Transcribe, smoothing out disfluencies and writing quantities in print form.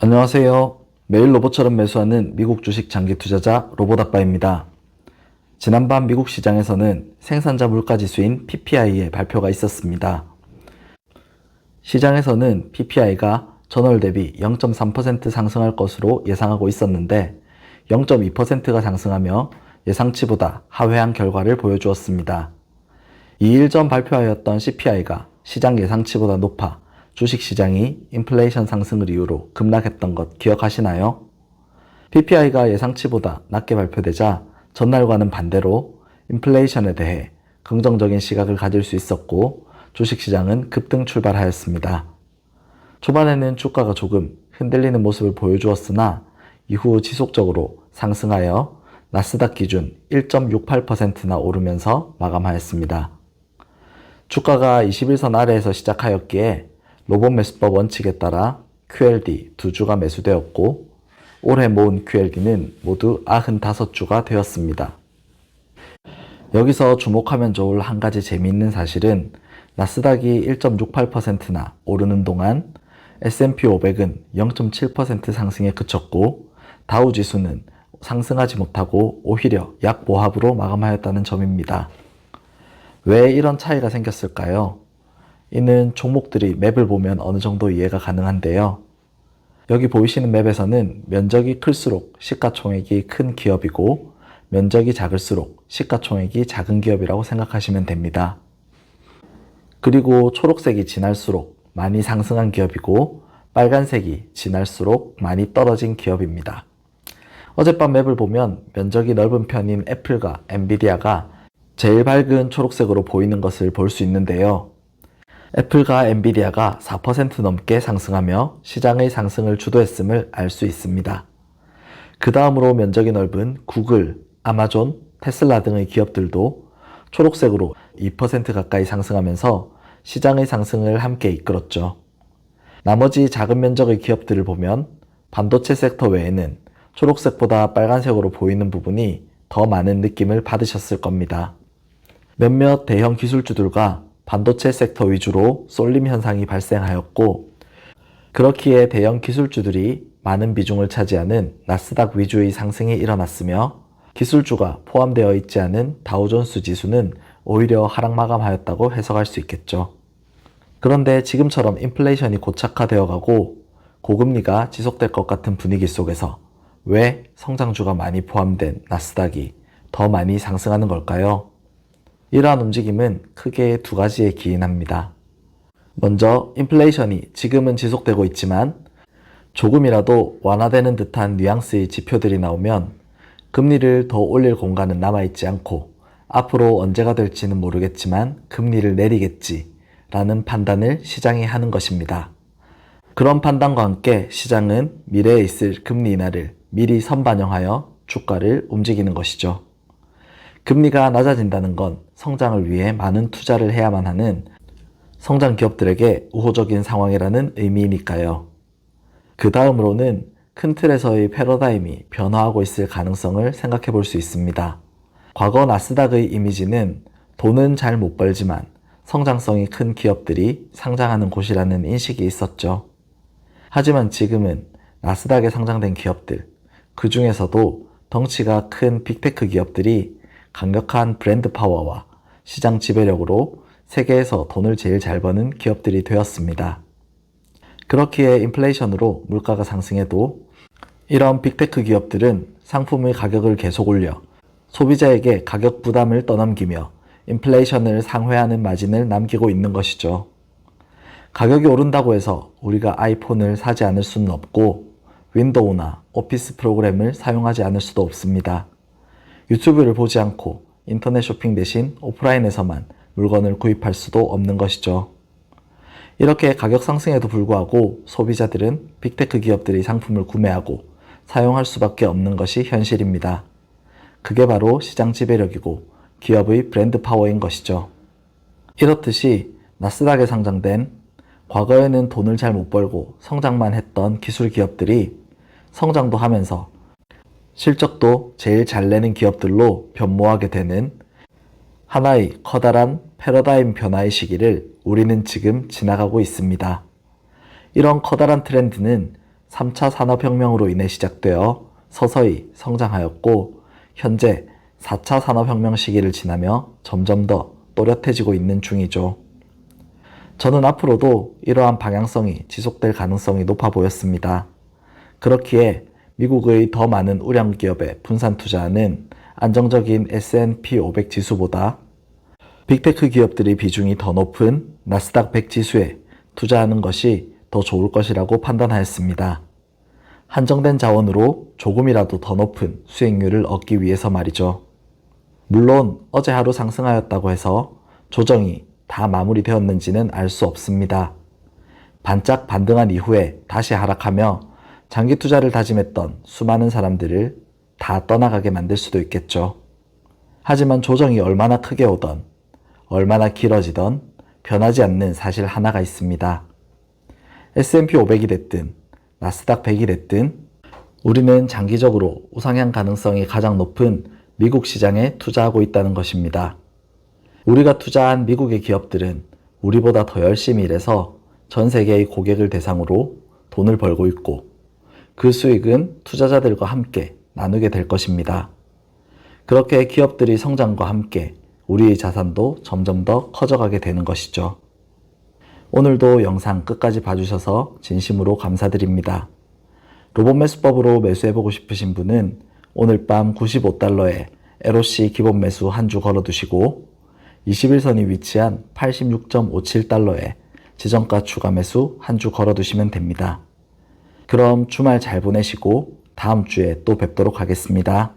안녕하세요. 매일 로봇처럼 매수하는 미국 주식 장기 투자자 로봇아빠입니다. 지난밤 미국 시장에서는 생산자 물가지수인 PPI의 발표가 있었습니다. 시장에서는 PPI가 전월 대비 0.3% 상승할 것으로 예상하고 있었는데 0.2%가 상승하며 예상치보다 하회한 결과를 보여주었습니다. 2일 전 발표하였던 CPI가 시장 예상치보다 높아 주식시장이 인플레이션 상승을 이유로 급락했던 것 기억하시나요? PPI가 예상치보다 낮게 발표되자 전날과는 반대로 인플레이션에 대해 긍정적인 시각을 가질 수 있었고 주식시장은 급등 출발하였습니다. 초반에는 주가가 조금 흔들리는 모습을 보여주었으나 이후 지속적으로 상승하여 나스닥 기준 1.68%나 오르면서 마감하였습니다. 주가가 21선 아래에서 시작하였기에 로봇 매수법 원칙에 따라 QLD 2주가 매수되었고 올해 모은 QLD는 모두 95주가 되었습니다. 여기서 주목하면 좋을 한 가지 재미있는 사실은 나스닥이 1.68%나 오르는 동안 S&P 500은 0.7% 상승에 그쳤고 다우지수는 상승하지 못하고 오히려 약보합으로 마감하였다는 점입니다. 왜 이런 차이가 생겼을까요? 이는 종목들이 맵을 보면 어느 정도 이해가 가능한데요. 여기 보이시는 맵에서는 면적이 클수록 시가총액이 큰 기업이고 면적이 작을수록 시가총액이 작은 기업이라고 생각하시면 됩니다. 그리고 초록색이 진할수록 많이 상승한 기업이고 빨간색이 진할수록 많이 떨어진 기업입니다. 어젯밤 맵을 보면 면적이 넓은 편인 애플과 엔비디아가 제일 밝은 초록색으로 보이는 것을 볼 수 있는데요. 애플과 엔비디아가 4% 넘게 상승하며 시장의 상승을 주도했음을 알 수 있습니다. 그 다음으로 면적이 넓은 구글, 아마존, 테슬라 등의 기업들도 초록색으로 2% 가까이 상승하면서 시장의 상승을 함께 이끌었죠. 나머지 작은 면적의 기업들을 보면 반도체 섹터 외에는 초록색보다 빨간색으로 보이는 부분이 더 많은 느낌을 받으셨을 겁니다. 몇몇 대형 기술주들과 반도체 섹터 위주로 쏠림 현상이 발생하였고 그렇기에 대형 기술주들이 많은 비중을 차지하는 나스닥 위주의 상승이 일어났으며 기술주가 포함되어 있지 않은 다우존스 지수는 오히려 하락 마감하였다고 해석할 수 있겠죠. 그런데 지금처럼 인플레이션이 고착화되어 가고 고금리가 지속될 것 같은 분위기 속에서 왜 성장주가 많이 포함된 나스닥이 더 많이 상승하는 걸까요? 이러한 움직임은 크게 두 가지에 기인합니다. 먼저 인플레이션이 지금은 지속되고 있지만 조금이라도 완화되는 듯한 뉘앙스의 지표들이 나오면 금리를 더 올릴 공간은 남아있지 않고 앞으로 언제가 될지는 모르겠지만 금리를 내리겠지 라는 판단을 시장이 하는 것입니다. 그런 판단과 함께 시장은 미래에 있을 금리 인하를 미리 선반영하여 주가를 움직이는 것이죠. 금리가 낮아진다는 건 성장을 위해 많은 투자를 해야만 하는 성장 기업들에게 우호적인 상황이라는 의미이니까요. 그 다음으로는 큰 틀에서의 패러다임이 변화하고 있을 가능성을 생각해 볼 수 있습니다. 과거 나스닥의 이미지는 돈은 잘 못 벌지만 성장성이 큰 기업들이 상장하는 곳이라는 인식이 있었죠. 하지만 지금은 나스닥에 상장된 기업들, 그 중에서도 덩치가 큰 빅테크 기업들이 강력한 브랜드 파워와 시장 지배력으로 세계에서 돈을 제일 잘 버는 기업들이 되었습니다. 그렇기에 인플레이션으로 물가가 상승해도 이런 빅테크 기업들은 상품의 가격을 계속 올려 소비자에게 가격 부담을 떠넘기며 인플레이션을 상회하는 마진을 남기고 있는 것이죠. 가격이 오른다고 해서 우리가 아이폰을 사지 않을 수는 없고 윈도우나 오피스 프로그램을 사용하지 않을 수도 없습니다. 유튜브를 보지 않고 인터넷 쇼핑 대신 오프라인에서만 물건을 구입할 수도 없는 것이죠. 이렇게 가격 상승에도 불구하고 소비자들은 빅테크 기업들의 상품을 구매하고 사용할 수밖에 없는 것이 현실입니다. 그게 바로 시장 지배력이고 기업의 브랜드 파워인 것이죠. 이렇듯이 나스닥에 상장된 과거에는 돈을 잘 못 벌고 성장만 했던 기술 기업들이 성장도 하면서 실적도 제일 잘 내는 기업들로 변모하게 되는 하나의 커다란 패러다임 변화의 시기를 우리는 지금 지나가고 있습니다. 이런 커다란 트렌드는 3차 산업혁명으로 인해 시작되어 서서히 성장하였고 현재 4차 산업혁명 시기를 지나며 점점 더 또렷해지고 있는 중이죠. 저는 앞으로도 이러한 방향성이 지속될 가능성이 높아 보였습니다. 그렇기에 미국의 더 많은 우량 기업에 분산 투자하는 안정적인 S&P 500 지수보다 빅테크 기업들의 비중이 더 높은 나스닥 100 지수에 투자하는 것이 더 좋을 것이라고 판단하였습니다. 한정된 자원으로 조금이라도 더 높은 수익률을 얻기 위해서 말이죠. 물론 어제 하루 상승하였다고 해서 조정이 다 마무리되었는지는 알 수 없습니다. 반짝 반등한 이후에 다시 하락하며 장기 투자를 다짐했던 수많은 사람들을 다 떠나가게 만들 수도 있겠죠. 하지만 조정이 얼마나 크게 오던 얼마나 길어지던 변하지 않는 사실 하나가 있습니다. S&P 500이 됐든 나스닥 100이 됐든 우리는 장기적으로 우상향 가능성이 가장 높은 미국 시장에 투자하고 있다는 것입니다. 우리가 투자한 미국의 기업들은 우리보다 더 열심히 일해서 전 세계의 고객을 대상으로 돈을 벌고 있고 그 수익은 투자자들과 함께 나누게 될 것입니다. 그렇게 기업들의 성장과 함께 우리의 자산도 점점 더 커져가게 되는 것이죠. 오늘도 영상 끝까지 봐주셔서 진심으로 감사드립니다. 로봇 매수법으로 매수해보고 싶으신 분은 오늘 밤 95달러에 LOC 기본 매수 한 주 걸어두시고 21선이 위치한 86.57달러에 지정가 추가 매수 한 주 걸어두시면 됩니다. 그럼 주말 잘 보내시고 다음 주에 또 뵙도록 하겠습니다.